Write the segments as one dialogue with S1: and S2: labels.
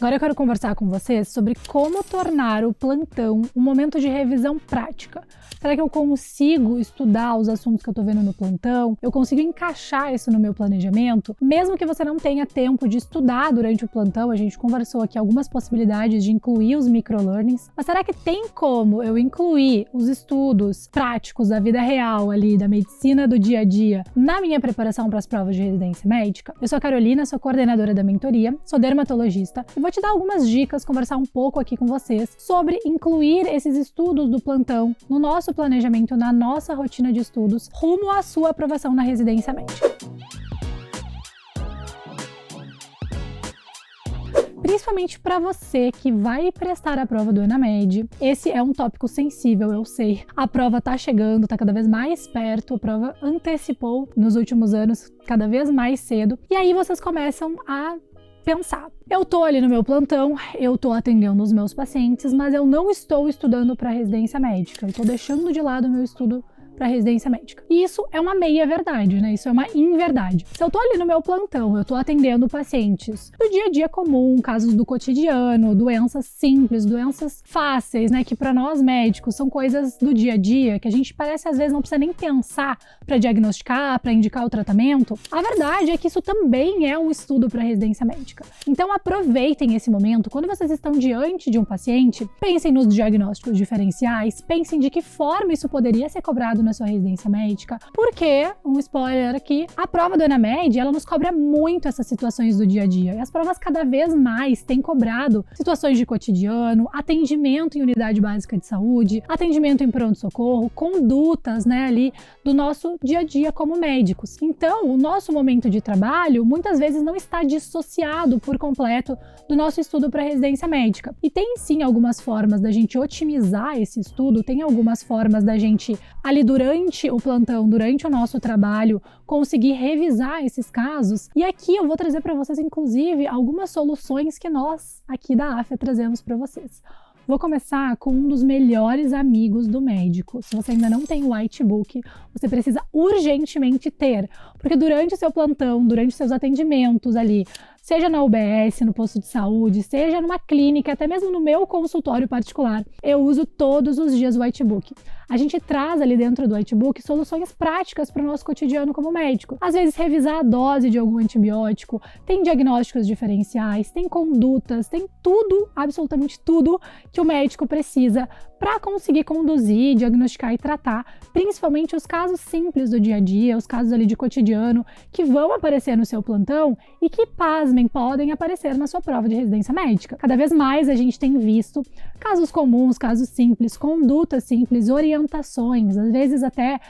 S1: Agora eu quero conversar com vocês sobre como tornar o plantão um momento de revisão prática. Será que eu consigo estudar os assuntos que eu tô vendo no plantão? Eu consigo encaixar isso no meu planejamento? Mesmo que você não tenha tempo de estudar durante o plantão, a gente conversou aqui algumas possibilidades de incluir os microlearnings, mas será que tem como eu incluir os estudos práticos da vida real ali, da medicina do dia a dia, na minha preparação para as provas de residência médica? Eu sou a Carolina, sou coordenadora da mentoria, sou dermatologista e vou te dar algumas dicas, conversar um pouco aqui com vocês sobre incluir esses estudos do plantão no nosso planejamento, na nossa rotina de estudos, rumo à sua aprovação na residência médica. Principalmente para você que vai prestar a prova do ENAMED, esse é um tópico sensível, eu sei. A prova tá chegando, tá cada vez mais perto, a prova antecipou nos últimos anos, cada vez mais cedo, e aí vocês começam a pensar. Eu tô ali no meu plantão, eu tô atendendo os meus pacientes, mas eu não estou estudando para residência médica, eu tô deixando de lado o meu estudo para residência médica. E isso é uma meia-verdade, né? Isso é uma inverdade. Se eu tô ali no meu plantão, eu tô atendendo pacientes do dia a dia comum, casos do cotidiano, doenças simples, doenças fáceis, né? Que para nós médicos são coisas do dia a dia, que a gente parece às vezes não precisa nem pensar para diagnosticar, para indicar o tratamento. A verdade é que isso também é um estudo para residência médica. Então aproveitem esse momento, quando vocês estão diante de um paciente, pensem nos diagnósticos diferenciais, pensem de que forma isso poderia ser cobrado na sua residência médica, porque, um spoiler aqui, a prova do ENAMED, ela nos cobra muito essas situações do dia a dia, e as provas cada vez mais têm cobrado situações de cotidiano, atendimento em unidade básica de saúde, atendimento em pronto-socorro, condutas, né, ali do nosso dia a dia como médicos. Então, o nosso momento de trabalho, muitas vezes não está dissociado por completo do nosso estudo para residência médica. E tem sim algumas formas da gente otimizar esse estudo, tem algumas formas da gente ali durante o plantão, durante o nosso trabalho, conseguir revisar esses casos. E aqui eu vou trazer para vocês, inclusive, algumas soluções que nós aqui da AFEA trazemos para vocês. Vou começar com um dos melhores amigos do médico. Se você ainda não tem o Whitebook, você precisa urgentemente ter, porque durante o seu plantão, durante os seus atendimentos ali, seja na UBS, no posto de saúde, seja numa clínica, até mesmo no meu consultório particular, eu uso todos os dias o Whitebook. A gente traz ali dentro do Whitebook soluções práticas para o nosso cotidiano como médico. Às vezes revisar a dose de algum antibiótico, tem diagnósticos diferenciais, tem condutas, tem tudo, absolutamente tudo que o médico precisa para conseguir conduzir, diagnosticar e tratar, principalmente os casos simples do dia a dia, os casos ali de cotidiano que vão aparecer no seu plantão e que, pasmem, podem aparecer na sua prova de residência médica. Cada vez mais a gente tem visto casos comuns, casos simples, condutas simples, orientações, às vezes até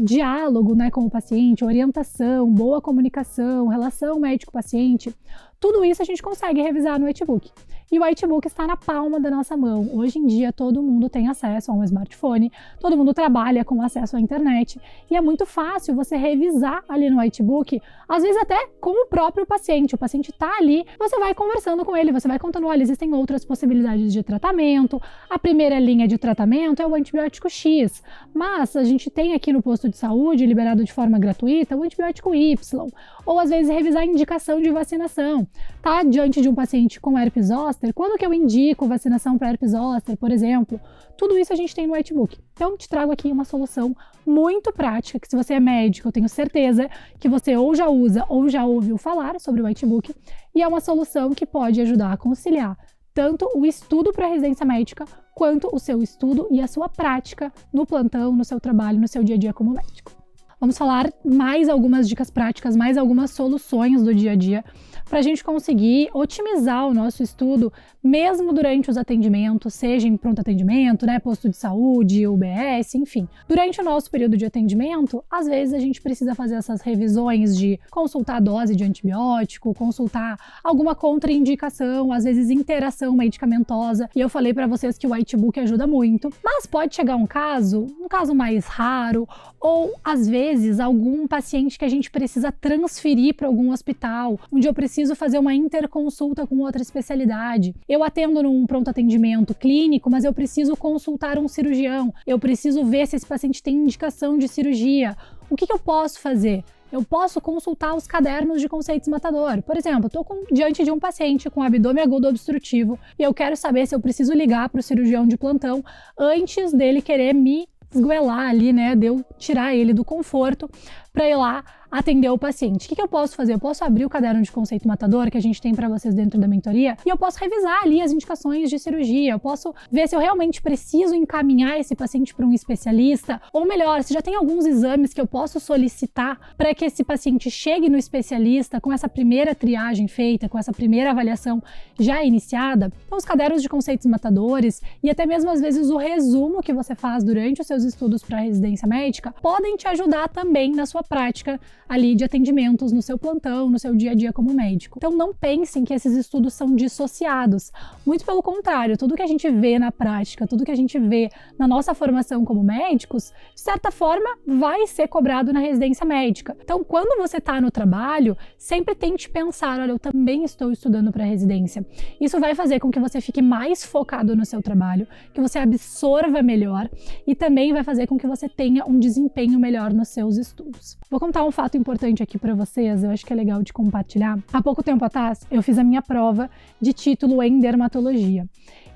S1: diálogo, né, com o paciente, orientação, boa comunicação, relação médico-paciente. Tudo isso a gente consegue revisar no Whitebook. E o Whitebook está na palma da nossa mão. Hoje em dia todo mundo tem acesso a um smartphone, todo mundo trabalha com acesso à internet e é muito fácil você revisar ali no Whitebook, às vezes até com o próprio paciente. O paciente está ali, você vai conversando com ele, você vai contando, olha, existem outras possibilidades de tratamento, a primeira linha de tratamento é o antibiótico X, mas a gente tem aqui no posto de saúde, liberado de forma gratuita, o antibiótico Y, ou às vezes revisar a indicação de vacinação. Tá diante de um paciente com herpes zoster, quando que eu indico vacinação para herpes zoster, por exemplo? Tudo isso a gente tem no Whitebook. Então, te trago aqui uma solução muito prática, que se você é médico, eu tenho certeza que você ou já usa ou já ouviu falar sobre o Whitebook, e é uma solução que pode ajudar a conciliar tanto o estudo para residência médica, quanto o seu estudo e a sua prática no plantão, no seu trabalho, no seu dia a dia como médico. Vamos falar mais algumas dicas práticas, mais algumas soluções do dia a dia para a gente conseguir otimizar o nosso estudo, mesmo durante os atendimentos, seja em pronto atendimento, né, posto de saúde, UBS, enfim. Durante o nosso período de atendimento, às vezes a gente precisa fazer essas revisões de consultar a dose de antibiótico, consultar alguma contraindicação, às vezes interação medicamentosa, e eu falei para vocês que o Whitebook ajuda muito, mas pode chegar um caso mais raro, ou às vezes vezes, algum paciente que a gente precisa transferir para algum hospital, onde eu preciso fazer uma interconsulta com outra especialidade. Eu atendo num pronto atendimento clínico, mas eu preciso consultar um cirurgião. Eu preciso ver se esse paciente tem indicação de cirurgia. O que eu posso fazer? Eu posso consultar os cadernos de conceitos matador. Por exemplo, estou diante de um paciente com abdômen agudo obstrutivo e eu quero saber se eu preciso ligar para o cirurgião de plantão antes dele querer me esguelar ali, né, de eu tirar ele do conforto para ir lá atender o paciente. O que eu posso fazer? Eu posso abrir o caderno de conceito matador que a gente tem para vocês dentro da mentoria e eu posso revisar ali as indicações de cirurgia, eu posso ver se eu realmente preciso encaminhar esse paciente para um especialista, ou melhor, se já tem alguns exames que eu posso solicitar para que esse paciente chegue no especialista com essa primeira triagem feita, com essa primeira avaliação já iniciada. Então, os cadernos de conceitos matadores e até mesmo às vezes o resumo que você faz durante os seus estudos para a residência médica podem te ajudar também na sua prática ali de atendimentos no seu plantão, no seu dia a dia como médico. Então não pensem que esses estudos são dissociados. Muito pelo contrário, tudo que a gente vê na prática, tudo que a gente vê na nossa formação como médicos, de certa forma vai ser cobrado na residência médica. Então quando você está no trabalho, sempre tente pensar, olha, eu também estou estudando para residência. Isso vai fazer com que você fique mais focado no seu trabalho, que você absorva melhor e também vai fazer com que você tenha um desempenho melhor nos seus estudos. Vou contar um fato importante aqui para vocês, eu acho que é legal de compartilhar. Há pouco tempo atrás, eu fiz a minha prova de título em dermatologia.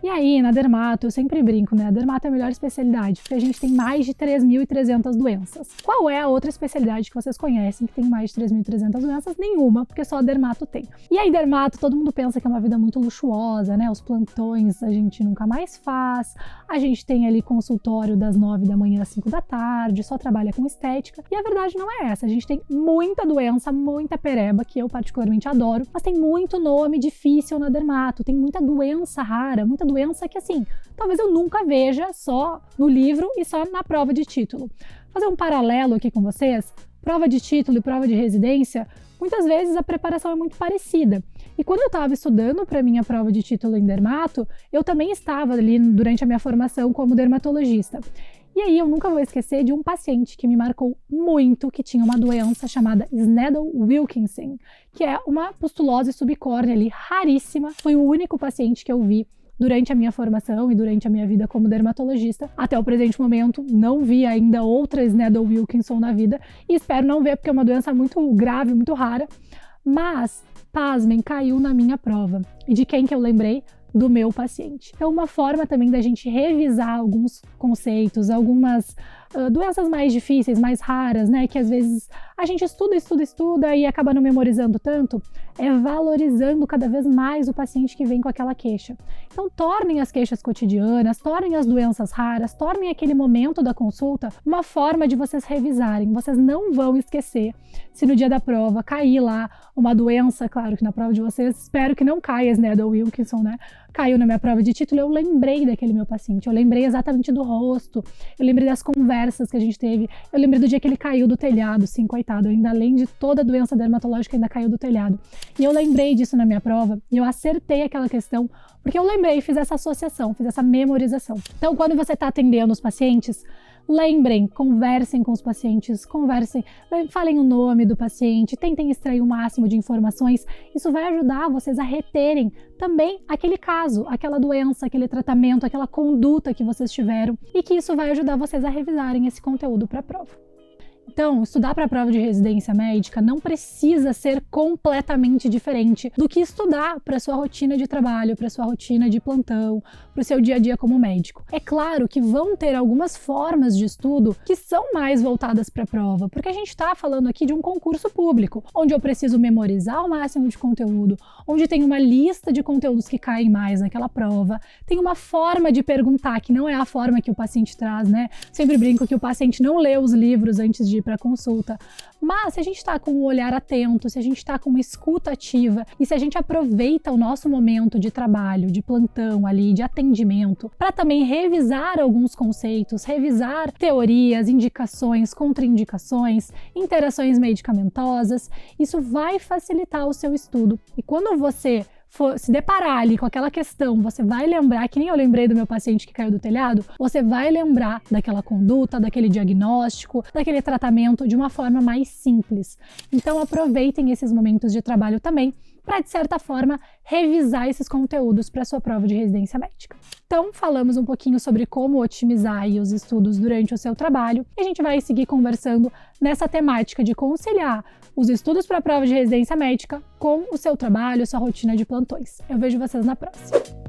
S1: E aí, na dermato, eu sempre brinco, né? A dermato é a melhor especialidade, porque a gente tem mais de 3.300 doenças. Qual é a outra especialidade que vocês conhecem que tem mais de 3.300 doenças? Nenhuma, porque só a dermato tem. E aí, dermato, todo mundo pensa que é uma vida muito luxuosa, né? Os plantões a gente nunca mais faz, a gente tem ali consultório das 9 da manhã às 5 da tarde, só trabalha com estética. E a verdade não é essa, a gente tem muita doença, muita pereba, que eu particularmente adoro, mas tem muito nome difícil na dermato, tem muita doença rara, muita doença que, assim, talvez eu nunca veja só no livro e só na prova de título. Fazer um paralelo aqui com vocês, prova de título e prova de residência, muitas vezes a preparação é muito parecida. E quando eu estava estudando para minha prova de título em dermato, eu também estava ali durante a minha formação como dermatologista. E aí eu nunca vou esquecer de um paciente que me marcou muito, que tinha uma doença chamada Sneddon-Wilkinson, que é uma pustulose subcórnea ali raríssima. Foi o único paciente que eu vi durante a minha formação e durante a minha vida como dermatologista. Até o presente momento, não vi ainda outra Sneddon-Wilkinson na vida e espero não ver, porque é uma doença muito grave, muito rara. Mas, pasmem, caiu na minha prova. E de quem que eu lembrei? Do meu paciente. Então, uma forma também da gente revisar alguns conceitos, algumas doenças mais difíceis, mais raras, né, que às vezes a gente estuda e acaba não memorizando tanto, é valorizando cada vez mais o paciente que vem com aquela queixa. Então, tornem as queixas cotidianas, tornem as doenças raras, tornem aquele momento da consulta uma forma de vocês revisarem. Vocês não vão esquecer se no dia da prova cair lá uma doença, claro que na prova de vocês, espero que não caia Sneddon-Wilkinson, né? Caiu na minha prova de título, eu lembrei daquele meu paciente, eu lembrei exatamente do rosto, eu lembrei das conversas que a gente teve, eu lembrei do dia que ele caiu do telhado, sim, coitado, ainda além de toda a doença dermatológica, ainda caiu do telhado. E eu lembrei disso na minha prova, e eu acertei aquela questão, porque eu lembrei, fiz essa associação, fiz essa memorização. Então, quando você está atendendo os pacientes, lembrem, conversem com os pacientes, falem o nome do paciente, tentem extrair o máximo de informações. Isso vai ajudar vocês a reterem também aquele caso, aquela doença, aquele tratamento, aquela conduta que vocês tiveram e que isso vai ajudar vocês a revisarem esse conteúdo para a prova. Então, estudar para a prova de residência médica não precisa ser completamente diferente do que estudar para a sua rotina de trabalho, para a sua rotina de plantão, para o seu dia a dia como médico. É claro que vão ter algumas formas de estudo que são mais voltadas para a prova, porque a gente está falando aqui de um concurso público, onde eu preciso memorizar o máximo de conteúdo, onde tem uma lista de conteúdos que caem mais naquela prova, tem uma forma de perguntar que não é a forma que o paciente traz, né? Sempre brinco que o paciente não lê os livros antes de ir para consulta, mas se a gente está com um olhar atento, se a gente está com uma escuta ativa e se a gente aproveita o nosso momento de trabalho, de plantão ali, de atendimento, para também revisar alguns conceitos, revisar teorias, indicações, contraindicações, interações medicamentosas, isso vai facilitar o seu estudo. E quando você se deparar ali com aquela questão, você vai lembrar, que nem eu lembrei do meu paciente que caiu do telhado, você vai lembrar daquela conduta, daquele diagnóstico, daquele tratamento de uma forma mais simples. Então aproveitem esses momentos de trabalho também para, de certa forma, revisar esses conteúdos para sua prova de residência médica. Então, falamos um pouquinho sobre como otimizar aí os estudos durante o seu trabalho e a gente vai seguir conversando nessa temática de conciliar os estudos para a prova de residência médica com o seu trabalho, sua rotina de plantões. Eu vejo vocês na próxima.